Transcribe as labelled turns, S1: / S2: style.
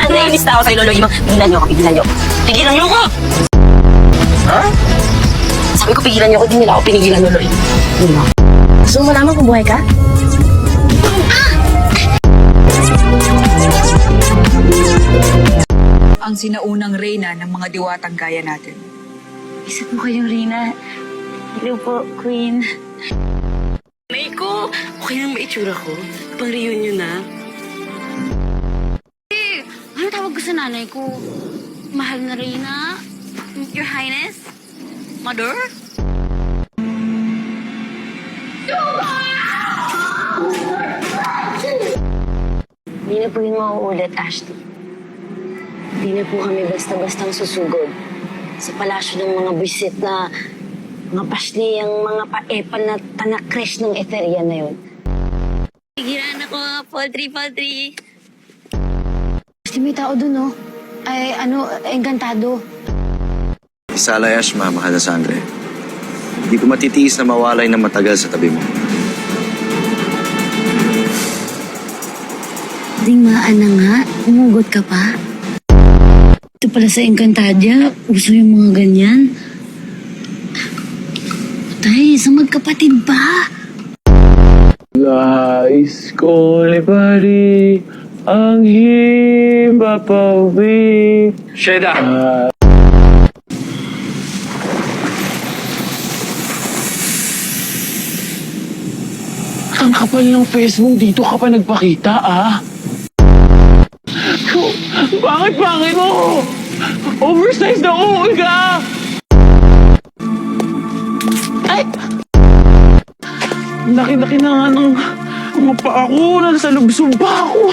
S1: Nainis na ako sa'yo, Lolo Imong. Pigilan niyo ako, pigilan niyo. Pigilan niyo ako!
S2: Ha?
S1: Sabi ko, pigilan niyo ako. Di nila ako pinigilan, Lolo Imong. Hindi mo. Gusto mo malaman kung buhay ka?
S3: Ang sinaunang reyna ng mga diwatang gaya natin.
S4: Isa po kayong Rina. Hello po, Queen.
S1: Nay ko, okay lang maitsura ko. Pang reunion na.
S4: Ano tawag ko sa nanay ko? Mahal na Rina? Your Highness? Mother?
S5: Hindi na po yung mauulit, Ashley. Hindi na po kami basta-bastang susugod sa palasyo ng mga bisit na mga pasli, ang mga paepan na tanakresh ng Etheria na yun.
S4: Pigilan ako, poultry.
S5: Ashley, may tao dun, no? Ay, engkantado.
S2: Isalayash, mahal na Sandre. Hindi ko matitiis na mawalay ng matagal sa tabi mo.
S5: Ding maana nga, umugot ka pa. Ito pala sa Encantadia, uso yung mga ganyan. Tay, sa magkapatid ba?
S6: Guys, kole pari ang himpapawi.
S7: Sheda!
S6: Ang kapal ng Facebook, dito ka pa nagpakita, ah? Bakit mo? Oversize na uul ka! Ay! Laki-laki na nga ng mga paa ko, nasa lubsob pa ako.